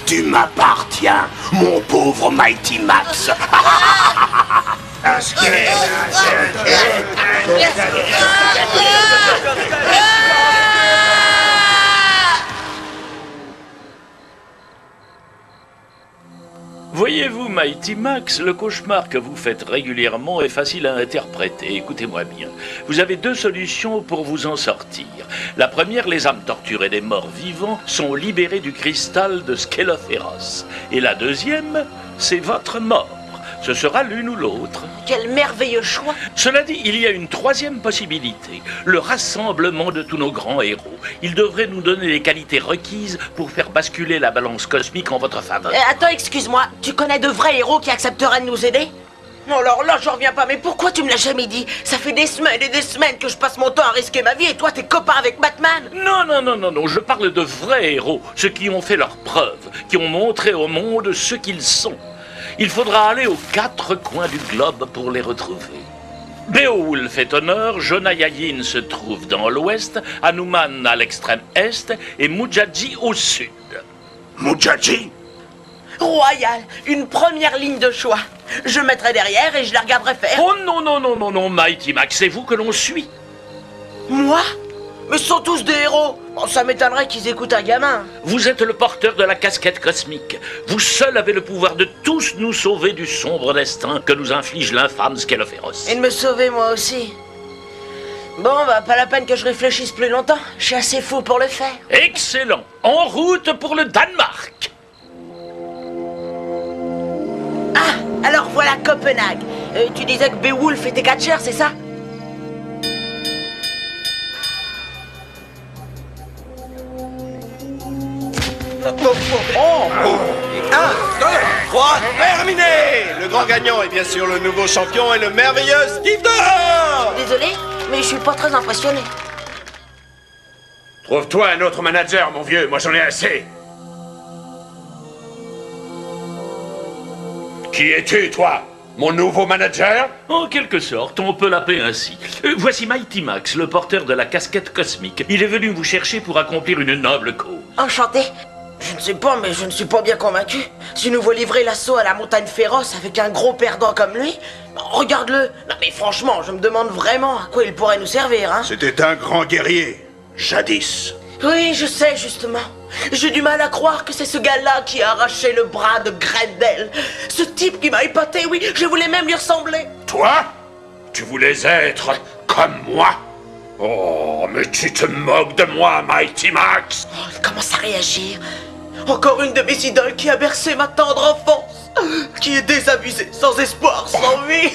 Tu m'appartiens, mon pauvre Mighty Max. Voyez-vous, Mighty Max, le cauchemar que vous faites régulièrement est facile à interpréter. Écoutez-moi bien. Vous avez deux solutions pour vous en sortir. La première, les âmes torturées des morts vivants sont libérées du cristal de Skelophéros. Et la deuxième, c'est votre mort. Ce sera l'une ou l'autre. Quel merveilleux choix! Cela dit, il y a une troisième possibilité, le rassemblement de tous nos grands héros. Ils devraient nous donner les qualités requises pour faire basculer la balance cosmique en votre faveur. Attends, excuse-moi, tu connais de vrais héros qui accepteraient de nous aider? Non, alors là, j'en reviens pas, mais pourquoi tu me l'as jamais dit? Ça fait des semaines et des semaines que je passe mon temps à risquer ma vie et toi, t'es copain avec Batman! Non, je parle de vrais héros, ceux qui ont fait leurs preuves, qui ont montré au monde ce qu'ils sont. Il faudra aller aux quatre coins du globe pour les retrouver. Beowulf est au nord, Jonayayin se trouve dans l'ouest, Hanuman à l'extrême est et Mujadji au sud. Mujadji? Royal, une première ligne de choix. Je mettrai derrière et je la regarderai faire. Oh non, Mighty Max, c'est vous que l'on suit. Moi? Mais ce sont tous des héros. Bon, ça m'étonnerait qu'ils écoutent un gamin. Vous êtes le porteur de la casquette cosmique. Vous seul avez le pouvoir de tous nous sauver du sombre destin que nous inflige l'infâme Skelophéros. Et de me sauver moi aussi. Bon, bah pas la peine que je réfléchisse plus longtemps. Je suis assez fou pour le faire. Excellent. En route pour le Danemark. Ah, alors voilà Copenhague. Tu disais que Beowulf était catcheur, c'est ça? Un, deux, trois, terminé! Le grand gagnant est bien sûr le nouveau champion et le merveilleux Steve Dor! Désolé, mais je suis pas très impressionné. Trouve-toi un autre manager, mon vieux, moi j'en ai assez. Qui es-tu, toi? Mon nouveau manager? En quelque sorte, on peut l'appeler ainsi. Voici Mighty Max, le porteur de la casquette cosmique. Il est venu vous chercher pour accomplir une noble cause. Enchanté. Je ne sais pas, mais je ne suis pas bien convaincu. Si nous voulons livrer l'assaut à la montagne féroce avec un gros perdant comme lui, regarde-le. Non mais franchement, je me demande vraiment à quoi il pourrait nous servir, hein. C'était un grand guerrier, jadis. Oui, je sais, justement. J'ai du mal à croire que c'est ce gars-là qui a arraché le bras de Grendel. Ce type qui m'a épaté, oui, je voulais même lui ressembler. Toi? Tu voulais être comme moi? Oh, mais tu te moques de moi, Mighty Max. Oh, il commence à réagir. Encore une de mes idoles qui a bercé ma tendre enfance. Qui est désabusée, sans espoir, sans vie.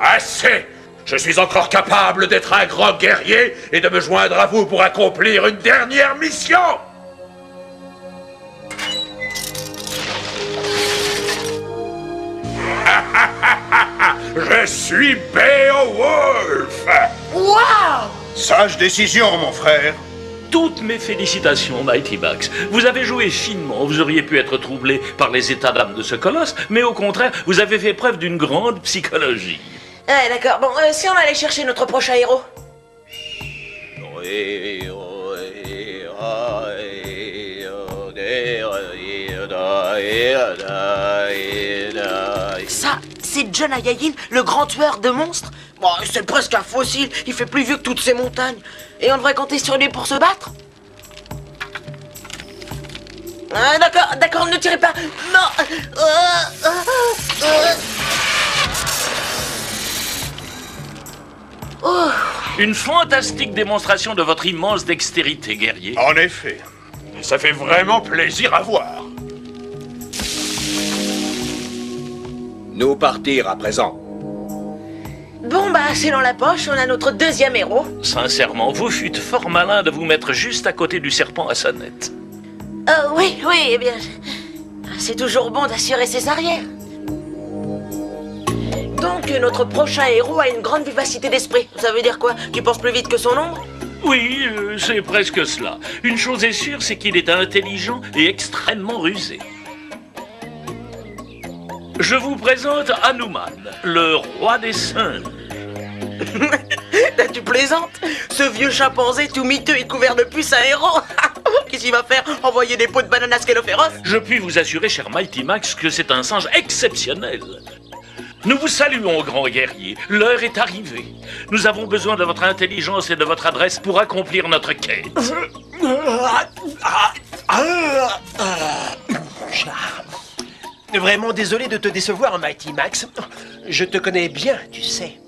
Assez! Je suis encore capable d'être un grand guerrier et de me joindre à vous pour accomplir une dernière mission! Je suis Beowulf! Waouh! Sage décision, mon frère. Toutes mes félicitations, Mighty Max. Vous avez joué finement, vous auriez pu être troublé par les états d'âme de ce colosse, mais au contraire, vous avez fait preuve d'une grande psychologie. Ah, d'accord. Bon, si on allait chercher notre prochain héros. Ça, c'est Jonayayin, le grand tueur de monstres. Bon, c'est presque un fossile, il fait plus vieux que toutes ces montagnes. Et on devrait compter sur lui pour se battre? Ah, d'accord, ne tirez pas. Non. Oh. Une fantastique démonstration de votre immense dextérité, guerrier. En effet, ça fait vraiment plaisir à voir. Nous partir à présent. Bon, bah, c'est dans la poche, on a notre deuxième héros. Sincèrement, vous fûtes fort malin de vous mettre juste à côté du serpent à sonnette. Oui, eh bien, c'est toujours bon d'assurer ses arrières. Donc, notre prochain héros a une grande vivacité d'esprit. Ça veut dire quoi? Qu'il pense plus vite que son ombre? Oui, c'est presque cela. Une chose est sûre, c'est qu'il est intelligent et extrêmement rusé. Je vous présente Hanuman, le roi des singes. Tu plaisantes? Ce vieux chimpanzé tout miteux et couvert de puces à héros. Qu'est-ce qu'il va faire? Envoyer des pots de banane à Scalophéros? Je puis vous assurer, cher Mighty Max, que c'est un singe exceptionnel. Nous vous saluons, grand guerrier. L'heure est arrivée. Nous avons besoin de votre intelligence et de votre adresse pour accomplir notre quête. Vraiment désolé de te décevoir, Mighty Max. Je te connais bien, tu sais.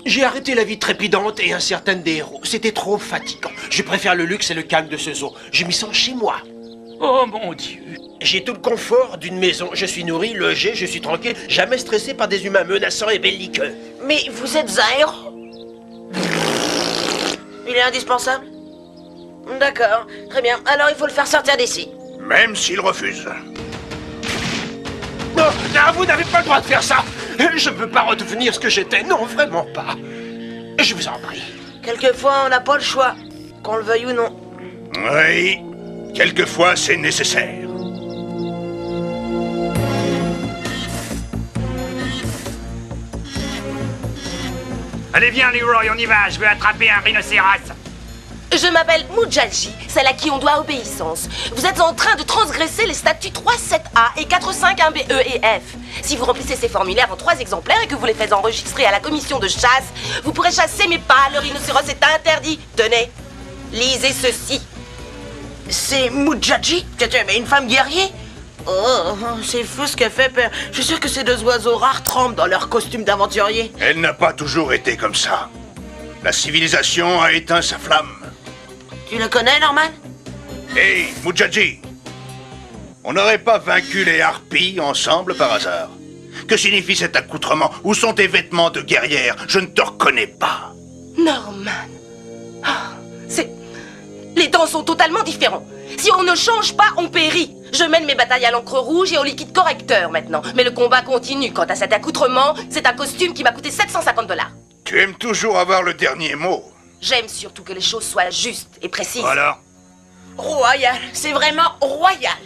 J'ai arrêté la vie trépidante et incertaine des héros. C'était trop fatigant. Je préfère le luxe et le calme de ce zoo. Je m'y sens chez moi. Oh mon Dieu. J'ai tout le confort d'une maison. Je suis nourri, logé, je suis tranquille, jamais stressé par des humains menaçants et belliqueux. Mais vous êtes un héros? Il est indispensable? D'accord, très bien. Alors il faut le faire sortir d'ici. Même s'il refuse. Non, non, vous n'avez pas le droit de faire ça. Je ne peux pas redevenir ce que j'étais. Non, vraiment pas. Je vous en prie. Quelquefois, on n'a pas le choix, qu'on le veuille ou non. Oui, quelquefois c'est nécessaire. Allez viens Leroy, on y va, je veux attraper un rhinocéros. Je m'appelle Mujaji, celle à qui on doit obéissance. Vous êtes en train de transgresser les statuts 3.7a et 4.5 B, E et F. Si vous remplissez ces formulaires en 3 exemplaires et que vous les faites enregistrer à la commission de chasse, vous pourrez chasser, mais pas le rhinocéros est interdit. Tenez, lisez ceci. C'est Mujaji? Mais une femme guerrier? Oh, c'est fou ce qu'elle fait, père. Je suis sûr que ces 2 oiseaux rares trempent dans leur costume d'aventurier. Elle n'a pas toujours été comme ça. La civilisation a éteint sa flamme. Tu le connais, Norman? Hé, Mujaji, on n'aurait pas vaincu les harpies ensemble par hasard? Que signifie cet accoutrement? Où sont tes vêtements de guerrière? Je ne te reconnais pas. Norman. Les temps sont totalement différents. Si on ne change pas, on périt. Je mène mes batailles à l'encre rouge et au liquide correcteur maintenant. Mais le combat continue. Quant à cet accoutrement, c'est un costume qui m'a coûté 750 $. Tu aimes toujours avoir le dernier mot. J'aime surtout que les choses soient justes et précises. Alors? Royal, c'est vraiment royal.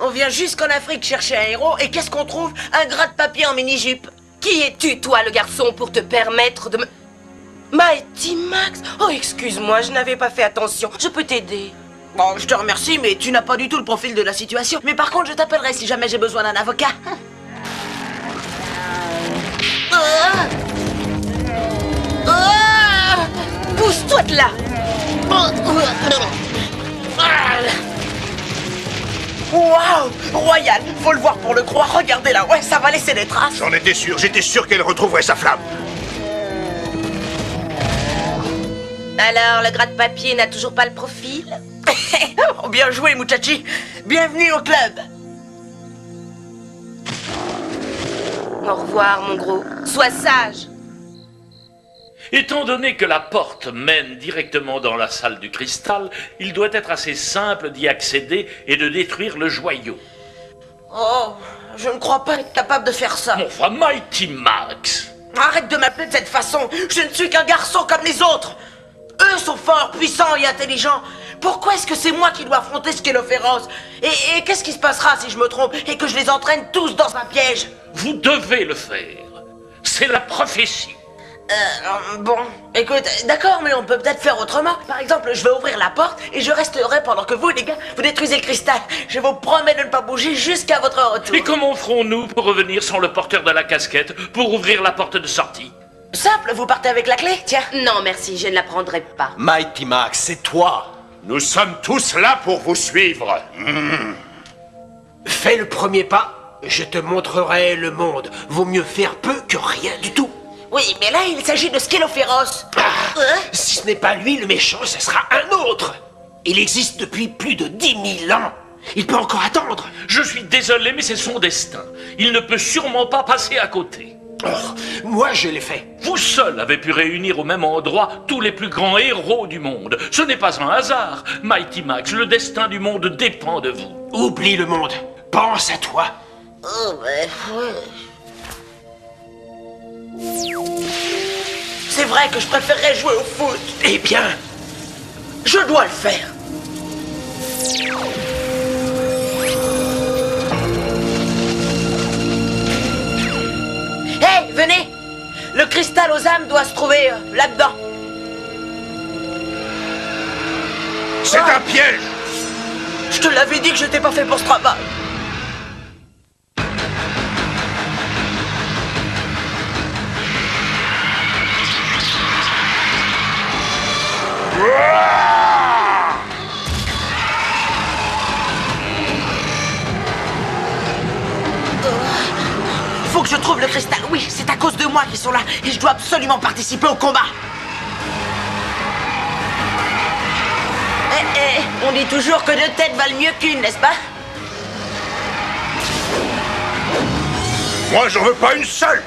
On vient jusqu'en Afrique chercher un héros et qu'est-ce qu'on trouve? Un gras de papier en mini-jupe. Qui es-tu, toi, le garçon, pour te permettre de me... Mighty Max? Oh, excuse-moi, je n'avais pas fait attention. Je peux t'aider. Bon, je te remercie, mais tu n'as pas du tout le profil de la situation. Mais par contre, je t'appellerai si jamais j'ai besoin d'un avocat. Pousse-toi de là! Waouh! Royal! Faut le voir pour le croire. Regardez là, ouais, ça va laisser des traces. J'en étais sûr, j'étais sûr qu'elle retrouverait sa flamme. Alors, le gras de papier n'a toujours pas le profil? Oh, bien joué, Muchachi. Bienvenue au club. Au revoir, mon gros. Sois sage. Étant donné que la porte mène directement dans la salle du cristal, il doit être assez simple d'y accéder et de détruire le joyau. Oh, je ne crois pas être capable de faire ça. Enfin, Mighty Max! Arrête de m'appeler de cette façon. Je ne suis qu'un garçon comme les autres. Eux sont forts, puissants et intelligents. Pourquoi est-ce que c'est moi qui dois affronter Scalophéros? Et qu'est-ce qui se passera si je me trompe et que je les entraîne tous dans un piège? Vous devez le faire. C'est la prophétie. Bon, écoute, d'accord, mais on peut peut-être faire autrement. Par exemple, je vais ouvrir la porte et je resterai pendant que vous, les gars, vous détruisez le cristal. Je vous promets de ne pas bouger jusqu'à votre retour. Et comment ferons-nous pour revenir sans le porteur de la casquette pour ouvrir la porte de sortie? Simple, vous partez avec la clé, tiens. Non, merci, je ne la prendrai pas. Mighty Max, c'est toi. Nous sommes tous là pour vous suivre. Fais le premier pas, je te montrerai le monde. Vaut mieux faire peu que rien du tout. Oui, mais là, il s'agit de Scalophéros. Si ce n'est pas lui le méchant, ce sera un autre. Il existe depuis plus de 10 000 ans. Il peut encore attendre. Je suis désolé, mais c'est son destin. Il ne peut sûrement pas passer à côté. Oh, moi, je l'ai fait. Vous seul avez pu réunir au même endroit tous les plus grands héros du monde. Ce n'est pas un hasard. Mighty Max, le destin du monde dépend de vous. Oublie le monde. Pense à toi. Oh, ouais. C'est vrai que je préférerais jouer au foot. Eh bien, Je dois le faire. Hé, venez! Le cristal aux âmes doit se trouver là-dedans. C'est un piège! Je te l'avais dit que j'étais pas fait pour ce travail. Faut que je trouve le cristal. Oui, c'est à cause de moi qu'ils sont là. Et je dois absolument participer au combat. On dit toujours que deux têtes valent mieux qu'une, n'est-ce pas? Moi, j'en veux pas une seule!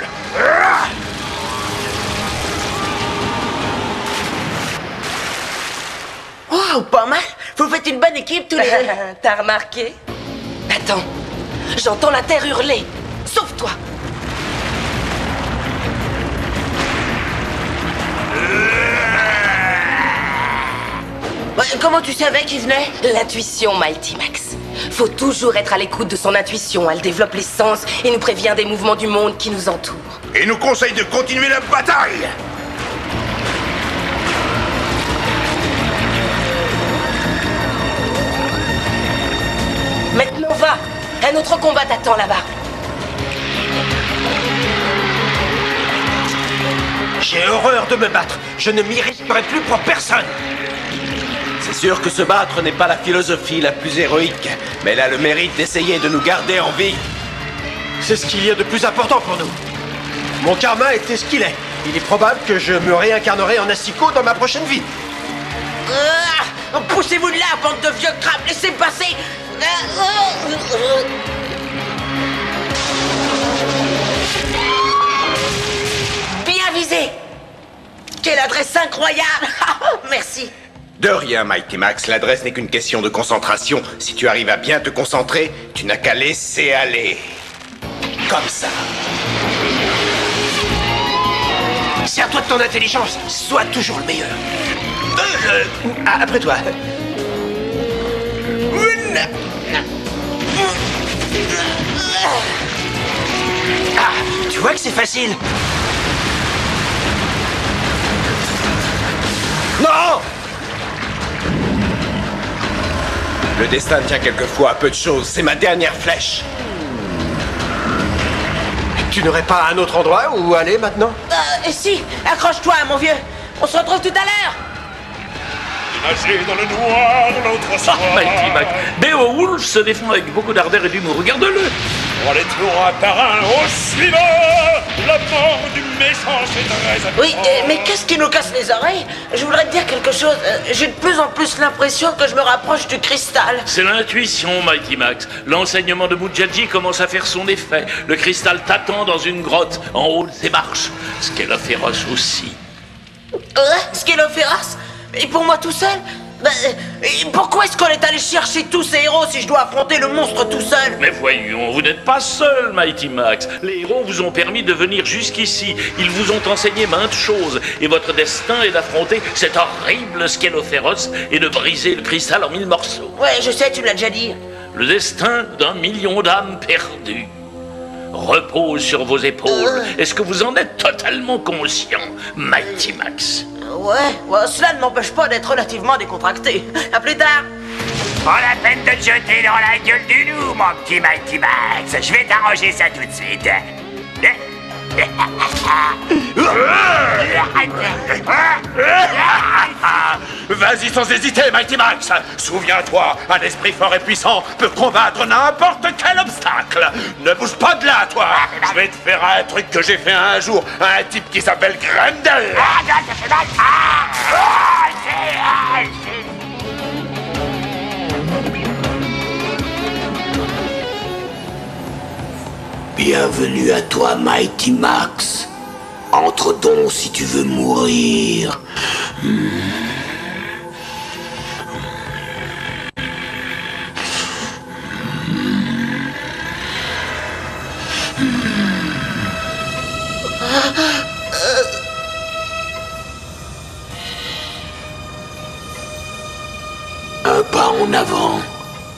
Oh, pas mal. Vous faites une bonne équipe tous les deux. T'as remarqué? Attends, j'entends la terre hurler. Sauve-toi! Comment tu savais qu'il venait? L'intuition, Mighty Max. Faut toujours être à l'écoute de son intuition. Elle développe les sens et nous prévient des mouvements du monde qui nous entoure. Et nous conseille de continuer la bataille! Maintenant, va! Un autre combat t'attend là-bas. J'ai horreur de me battre. Je ne m'y risquerai plus pour personne. C'est sûr que se battre n'est pas la philosophie la plus héroïque, mais elle a le mérite d'essayer de nous garder en vie. C'est ce qu'il y a de plus important pour nous. Mon karma était ce qu'il est. Il est probable que je me réincarnerai en asticot dans ma prochaine vie. Poussez-vous de là, bande de vieux crabes. Laissez passer. Bien visé. Quelle adresse incroyable. Merci. De rien, Mighty Max, l'adresse n'est qu'une question de concentration. Si tu arrives à bien te concentrer, tu n'as qu'à laisser aller. Comme ça. Sers-toi de ton intelligence. Sois toujours le meilleur. Après toi. Ah, tu vois que c'est facile. Non! Le destin tient quelquefois à peu de choses. C'est ma dernière flèche. Tu n'aurais pas un autre endroit où aller maintenant? Si, accroche-toi, mon vieux. On se retrouve tout à l'heure. Nager dans le noir l'autre soir. Mighty Max. Beowulf se défend avec beaucoup d'ardeur et d'humour. Regarde-le. On les tours un par un au suivant. La mort du méchant, c'est très important. Oui, mais qu'est-ce qui nous casse les oreilles? Je voudrais te dire quelque chose. J'ai de plus en plus l'impression que je me rapproche du cristal. C'est l'intuition, Mighty Max. L'enseignement de Mujaji commence à faire son effet. Le cristal t'attend dans une grotte, en haut de ses marches. Skelophéros aussi. Skelophéros? Et pour moi tout seul? Et pourquoi est-ce qu'on est allé chercher tous ces héros si je dois affronter le monstre tout seul? Mais voyons, vous n'êtes pas seul, Mighty Max. Les héros vous ont permis de venir jusqu'ici. Ils vous ont enseigné maintes choses. Et votre destin est d'affronter cet horrible Skelophéros et de briser le cristal en 1000 morceaux. Ouais, je sais, tu me l'as déjà dit. Le destin d'un million d'âmes perdues repose sur vos épaules. Est-ce que vous en êtes totalement conscient, Mighty Max? Ouais, cela ne m'empêche pas d'être relativement décontracté. À plus tard. Pas la peine de te jeter dans la gueule du loup, mon petit Mighty Max. Je vais t'arranger ça tout de suite. Vas-y sans hésiter, Mighty Max. Souviens-toi, un esprit fort et puissant peut combattre n'importe quel obstacle. Ne bouge pas de là, toi. Je vais te faire un truc que j'ai fait un jour à un type qui s'appelle Grendel. Bienvenue à toi, Mighty Max. Entre donc si tu veux mourir.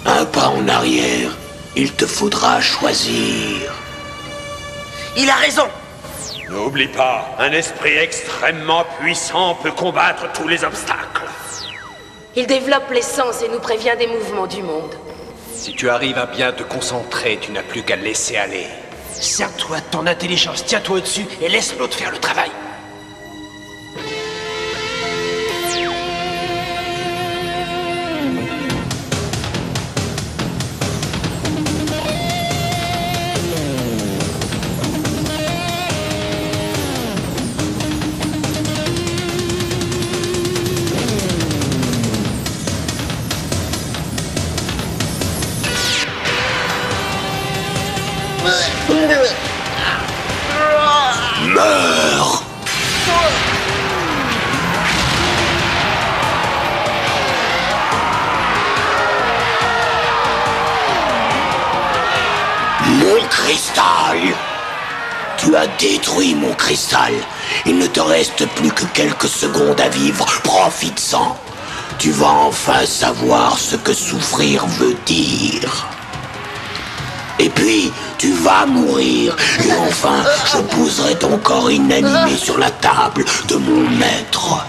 Un pas en arrière. Il te faudra choisir. Il a raison. N'oublie pas, un esprit extrêmement puissant peut combattre tous les obstacles. Il développe les sens et nous prévient des mouvements du monde. Si tu arrives à bien te concentrer, tu n'as plus qu'à le laisser aller. Sers-toi de ton intelligence, tiens-toi au-dessus et laisse l'autre faire le travail. Meurs! Mon cristal! Tu as détruit mon cristal. Il ne te reste plus que quelques secondes à vivre. Profites-en. Tu vas enfin savoir ce que souffrir veut dire. Et puis, tu vas mourir. Et enfin, je poserai ton corps inanimé sur la table de mon maître.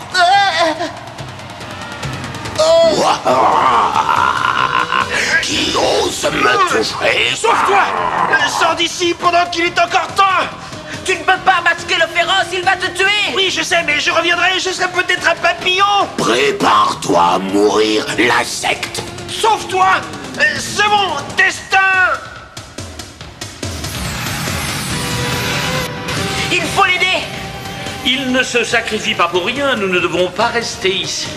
Qui ose me toucher? Sauve-toi! Sors d'ici pendant qu'il est encore temps! Tu ne peux pas masquer le féroce, il va te tuer. Oui, je sais, mais je reviendrai, je serai peut-être un papillon! Prépare-toi à mourir, l'insecte! Sauve-toi! C'est mon destin! Il faut l'aider. Il ne se sacrifie pas pour rien, nous ne devons pas rester ici.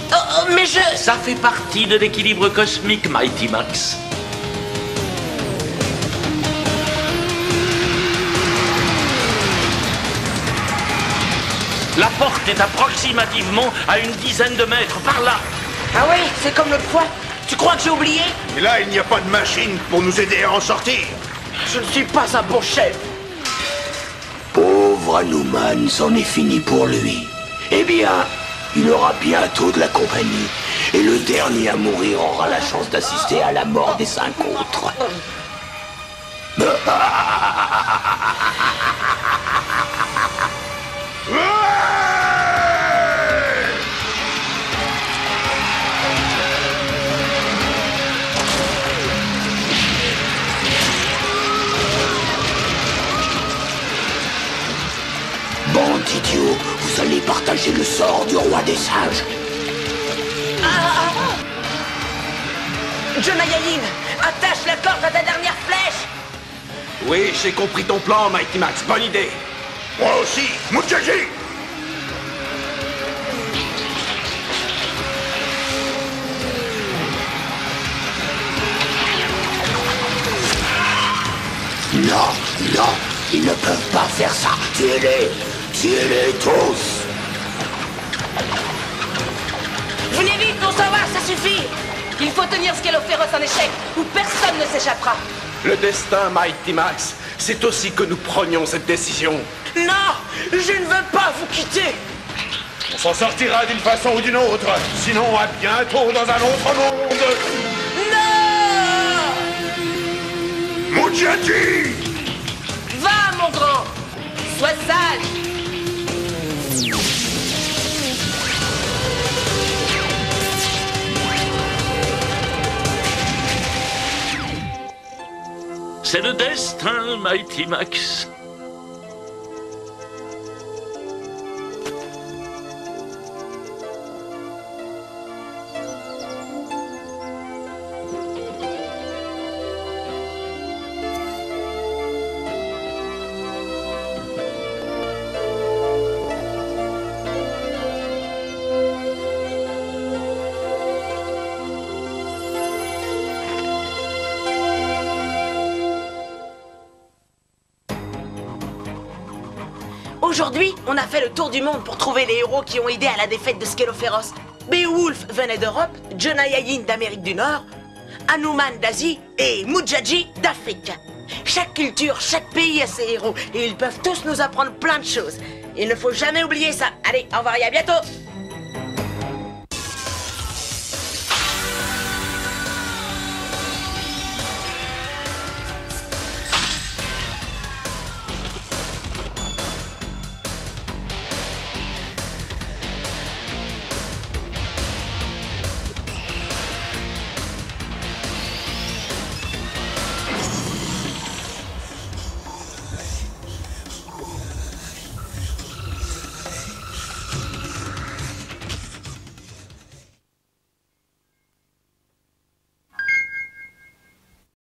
Mais je... Ça fait partie de l'équilibre cosmique, Mighty Max. La porte est approximativement à une dizaine de mètres, par là. Ah oui, c'est comme l'autre fois. Tu crois que j'ai oublié? Et là, il n'y a pas de machine pour nous aider à en sortir. Je ne suis pas un bon chef. Pauvre Hanuman, c'en est fini pour lui. Eh bien, il aura bientôt de la compagnie. Et le dernier à mourir aura la chance d'assister à la mort des 5 autres. Bande d'idiots, vous allez partager le sort du roi des singes. Jonayayin, attache la corde à ta dernière flèche. Oui, j'ai compris ton plan, Mighty Max. Bonne idée. Moi aussi, Mujaji! Non, non, ils ne peuvent pas faire ça. Tuez-les tous. Venez vite, on s'en va, ça suffit. Il faut tenir Skeloferos en échec, ou personne ne s'échappera. Le destin, Mighty Max, c'est aussi que nous prenions cette décision. Non, je ne veux pas vous quitter. On s'en sortira d'une façon ou d'une autre. Sinon, à bientôt dans un autre monde. Non! Mujaji! Va, mon grand. Sois sage. C'est le destin, Mighty Max. Aujourd'hui, on a fait le tour du monde pour trouver les héros qui ont aidé à la défaite de Skeloferos. Beowulf venait d'Europe, Jonayayin d'Amérique du Nord, Hanuman d'Asie et Mujaji d'Afrique. Chaque culture, chaque pays a ses héros et ils peuvent tous nous apprendre plein de choses. Il ne faut jamais oublier ça. Allez, au revoir et à bientôt!